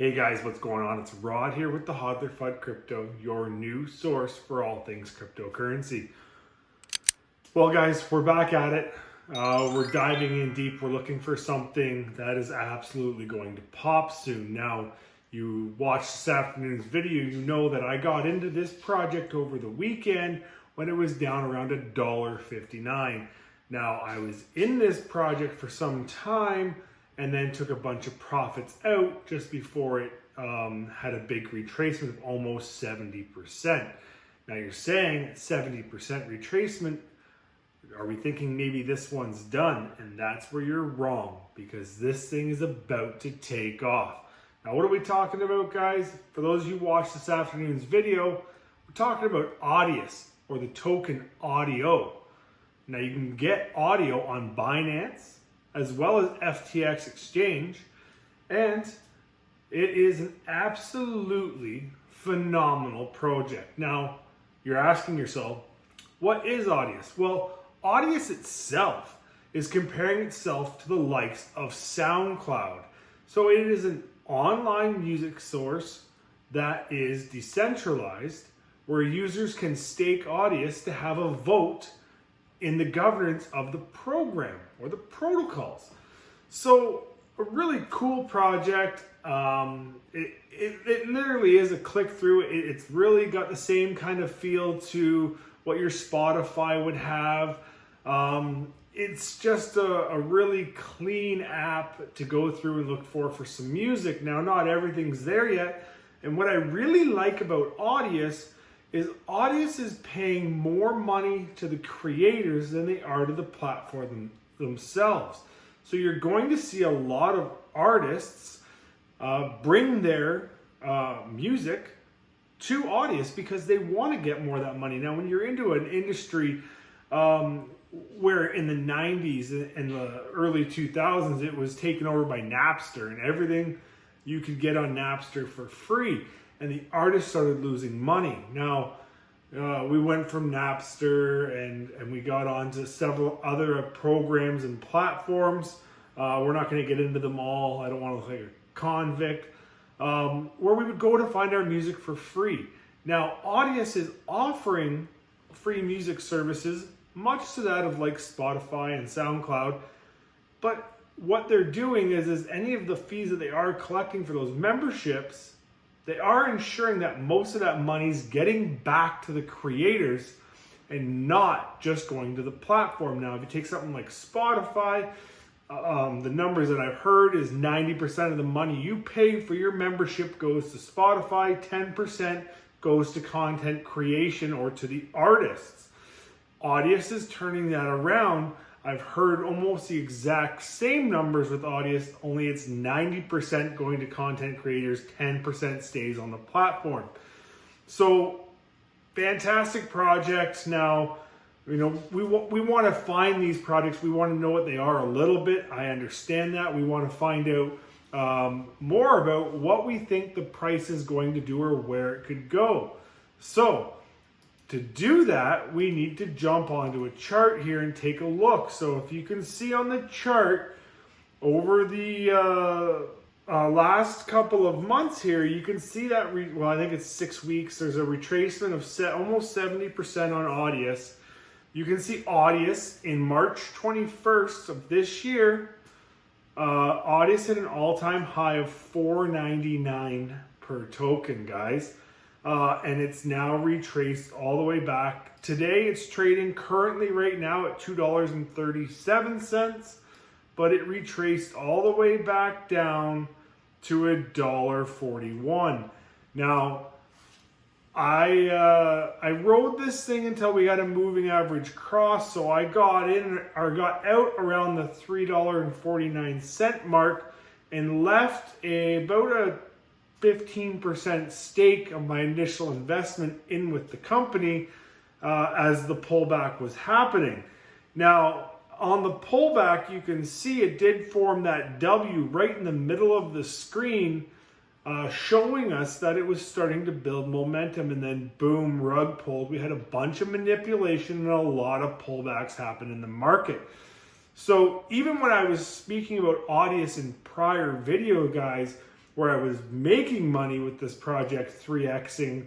Hey guys, what's going on? It's Rod here with the Hodler Fud Crypto, your new source for all things cryptocurrency. Well guys, we're back at it. We're diving in deep. We're looking for something that is absolutely going to pop soon. Now, you watched this afternoon's video, you know that I got into this project over the weekend when it was down around $1.59. Now, I was in this project for some time and then took a bunch of profits out just before it had a big retracement of almost 70%. Now you're saying 70% retracement, are we thinking maybe this one's done? And that's where you're wrong, because this thing is about to take off. Now what are we talking about, guys? For those of you who watched this afternoon's video, we're talking about Audius, or the token Audio. Now you can get Audio on Binance, as well as FTX exchange, and it is an absolutely phenomenal project. Now, you're asking yourself, what is Audius? Well, Audius itself is comparing itself to the likes of SoundCloud. So it is an online music source that is decentralized, where users can stake Audius to have a vote in the governance of the program or the protocols. So a really cool project. It literally is a click through. It's really got the same kind of feel to what your Spotify would have. It's just a really clean app to go through and look for some music. Now, not everything's there yet. And what I really like about Audius is paying more money to the creators than they are to the platform themselves. So you're going to see a lot of artists bring their music to Audius because they want to get more of that money. Now, when you're into an industry where in the 90s and the early 2000s, it was taken over by Napster, and everything you could get on Napster for free. And the artists started losing money. Now, we went from Napster and we got onto several other programs and platforms. We're not going to get into them all. I don't want to look like a convict. Where we would go to find our music for free. Now, Audius is offering free music services, much to that of like Spotify and SoundCloud. But what they're doing is any of the fees that they are collecting for those memberships, they are ensuring that most of that money's getting back to the creators and not just going to the platform. Now, if you take something like Spotify, the numbers that I've heard is 90% of the money you pay for your membership goes to Spotify, 10% goes to content creation or to the artists. Audius is turning that around. I've heard almost the exact same numbers with Audius, only it's 90% going to content creators, 10% stays on the platform. So, fantastic projects. Now, you know, we want to find these projects. We want to know what they are a little bit. I understand that. We want to find out more about what we think the price is going to do or where it could go. So, to do that, we need to jump onto a chart here and take a look. So if you can see on the chart, over the last couple of months here, you can see that, I think it's 6 weeks, there's a retracement of almost 70% on Audius. You can see Audius in March 21st of this year, Audius hit an all-time high of $4.99 per token, guys. And it's now retraced all the way back. Today it's trading currently right now at $2.37, but it retraced all the way back down to $1.41. Now, I rode this thing until we got a moving average cross, so I got out around the $3.49 mark and left about a 15% stake of my initial investment in with the company as the pullback was happening. Now, on the pullback, you can see it did form that W right in the middle of the screen, showing us that it was starting to build momentum, and then boom, rug pulled. We had a bunch of manipulation and a lot of pullbacks happen in the market. So even when I was speaking about Audius in prior video, guys, where I was making money with this project 3xing.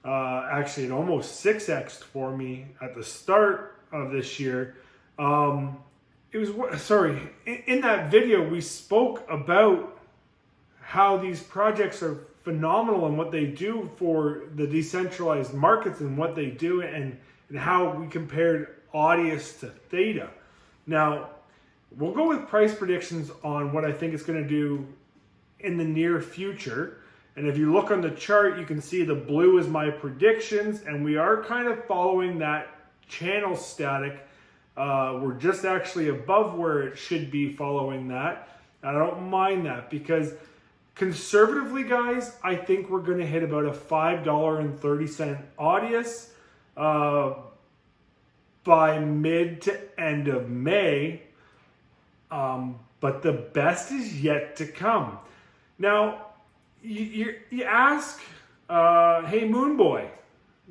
Actually, it almost 6x'd for me at the start of this year. In that video, we spoke about how these projects are phenomenal and what they do for the decentralized markets and what they do and how we compared Audius to Theta. Now, we'll go with price predictions on what I think it's going to do in the near future. And if you look on the chart, you can see the blue is my predictions, and we are kind of following that channel static. We're just actually above where it should be following that. I don't mind that because conservatively, guys, I think we're going to hit about a $5.30 Audius by mid to end of May. But the best is yet to come. Now, you ask, hey, Moon Boy,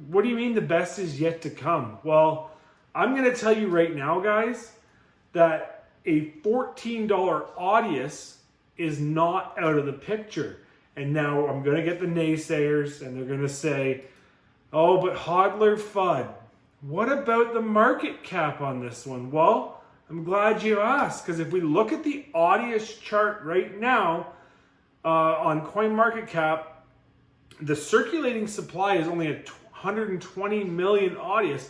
what do you mean the best is yet to come? Well, I'm going to tell you right now, guys, that a $14 Audius is not out of the picture. And now I'm going to get the naysayers, and they're going to say, oh, but Hodler FUD, what about the market cap on this one? Well, I'm glad you asked, because if we look at the Audius chart right now on CoinMarketCap, the circulating supply is only at 120 million Audius.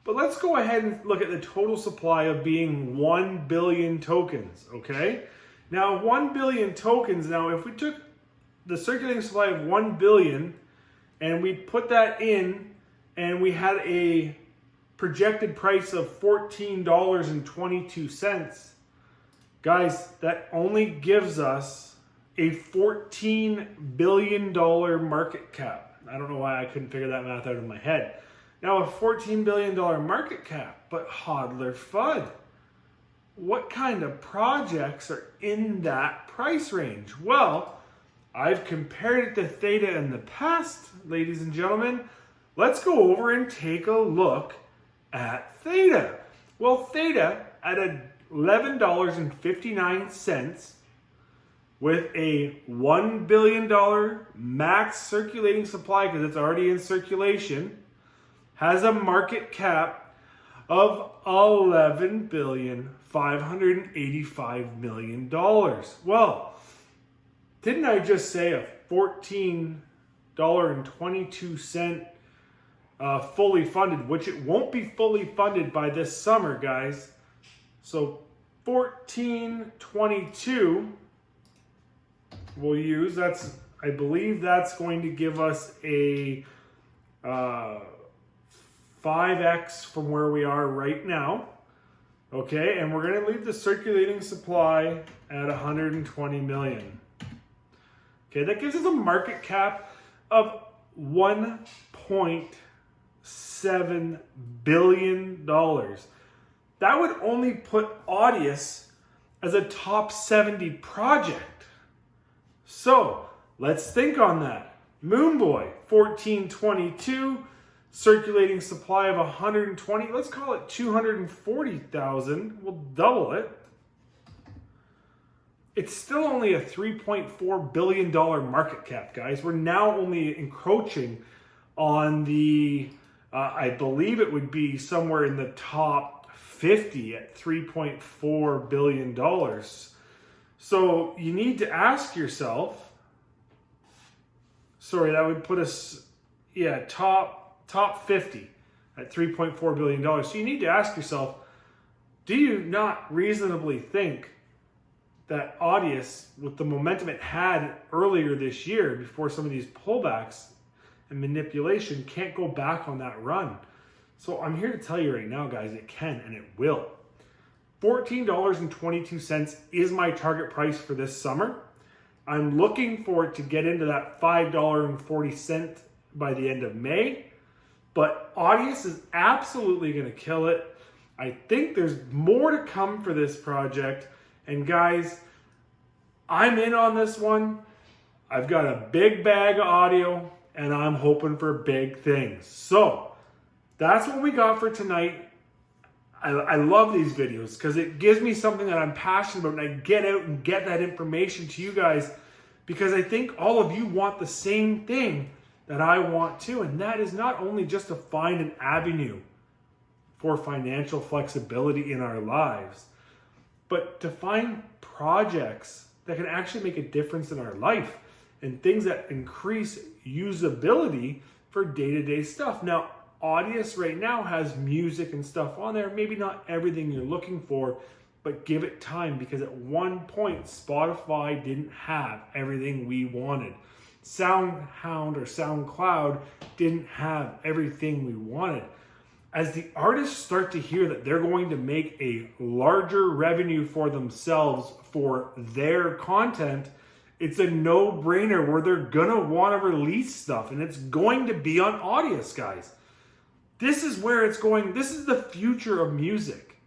But let's go ahead and look at the total supply of being 1 billion tokens, okay? Now, 1 billion tokens, now if we took the circulating supply of 1 billion and we put that in and we had a projected price of $14.22, guys, that only gives us a $14 billion market cap. I don't know why I couldn't figure that math out in my head. Now, a $14 billion market cap, but Hodler FUD. What kind of projects are in that price range? Well, I've compared it to Theta in the past, ladies and gentlemen. Let's go over and take a look at Theta. Well, Theta at $11.59 with a $1 billion max circulating supply, because it's already in circulation, has a market cap of $11,585,000,000. Well, didn't I just say a $14.22 fully funded, which it won't be fully funded by this summer, guys. So $14.22 we'll use. I believe that's going to give us a 5x from where we are right now. Okay, and we're going to leave the circulating supply at 120 million. Okay, that gives us a market cap of $1.7 billion. That would only put Audius as a top 70 project. So let's think on that. Moonboy, 1422, circulating supply of 120. Let's call it 240,000. We'll double it. It's still only a $3.4 billion market cap, guys. We're now only encroaching on the, I believe it would be somewhere in the top 50 at $3.4 billion. So you need to ask yourself, sorry, that would put us, top 50 at $3.4 billion. So you need to ask yourself, do you not reasonably think that Audius, with the momentum it had earlier this year before some of these pullbacks and manipulation, can't go back on that run? So I'm here to tell you right now, guys, it can and it will. $14.22 is my target price for this summer. I'm looking for it to get into that $5.40 by the end of May. But Audius is absolutely going to kill it. I think there's more to come for this project. And guys, I'm in on this one. I've got a big bag of audio and I'm hoping for big things. So that's what we got for tonight. I love these videos because it gives me something that I'm passionate about, and I get out and get that information to you guys because I think all of you want the same thing that I want too. And that is not only just to find an avenue for financial flexibility in our lives, but to find projects that can actually make a difference in our life and things that increase usability for day-to-day stuff. Now, Audius right now has music and stuff on there. Maybe not everything you're looking for, but give it time, because at one point, Spotify didn't have everything we wanted. SoundHound or SoundCloud didn't have everything we wanted. As the artists start to hear that they're going to make a larger revenue for themselves for their content, it's a no-brainer where they're gonna want to release stuff, and it's going to be on Audius, guys. This is where it's going. This is the future of music.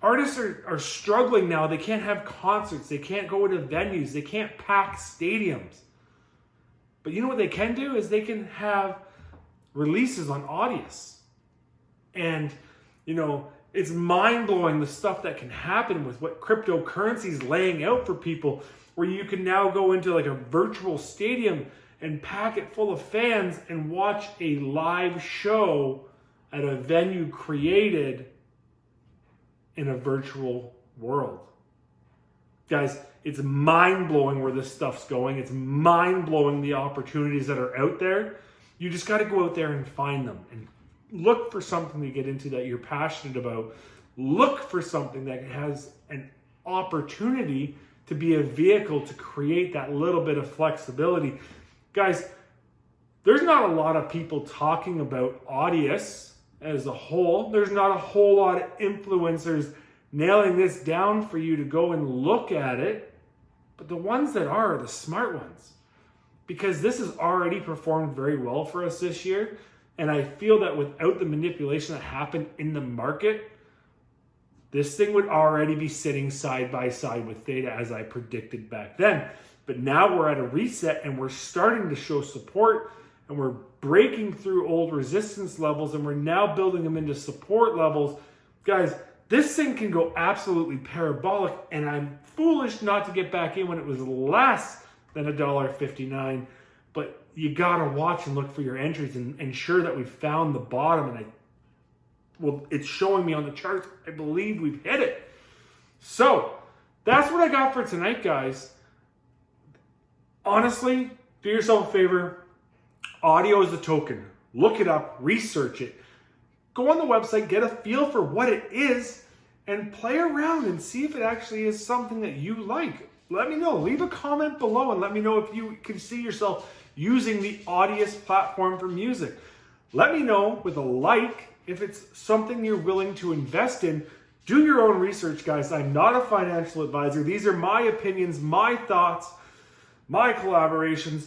Artists are struggling now. They can't have concerts. They can't go to venues. They can't pack stadiums. But you know what they can do is they can have releases on Audius. And, you know, it's mind-blowing the stuff that can happen with what cryptocurrency is laying out for people, where you can now go into like a virtual stadium and pack it full of fans and watch a live show at a venue created in a virtual world. Guys, it's mind-blowing where this stuff's going. It's mind-blowing the opportunities that are out there. You just got to go out there and find them and look for something to get into that you're passionate about. Look for something that has an opportunity to be a vehicle to create that little bit of flexibility. Guys, there's not a lot of people talking about Audius as a whole. There's not a whole lot of influencers nailing this down for you to go and look at it. But the ones that are the smart ones, because this has already performed very well for us this year. And I feel that without the manipulation that happened in the market, this thing would already be sitting side by side with Theta, as I predicted back then. But now we're at a reset and we're starting to show support, and we're breaking through old resistance levels, and we're now building them into support levels. Guys, this thing can go absolutely parabolic, and I'm foolish not to get back in when it was less than $1.59. But you gotta watch and look for your entries and ensure that we've found the bottom. And it's showing me on the charts. I believe we've hit it. So that's what I got for tonight, guys. Honestly, do yourself a favor. Audio is a token. Look it up, research it. Go on the website, get a feel for what it is, and play around and see if it actually is something that you like. Let me know. Leave a comment below and let me know if you can see yourself using the Audius platform for music. Let me know with a like if it's something you're willing to invest in. Do your own research, guys. I'm not a financial advisor. These are my opinions, my thoughts, my collaborations.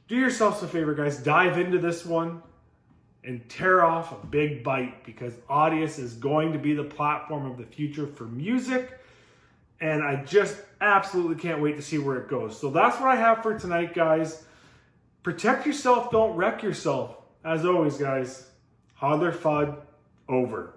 Do yourselves a favor, guys. Dive into this one and tear off a big bite, because Audius is going to be the platform of the future for music. And I just absolutely can't wait to see where it goes. So that's what I have for tonight, guys. Protect yourself. Don't wreck yourself. As always, guys, hodler FUD over.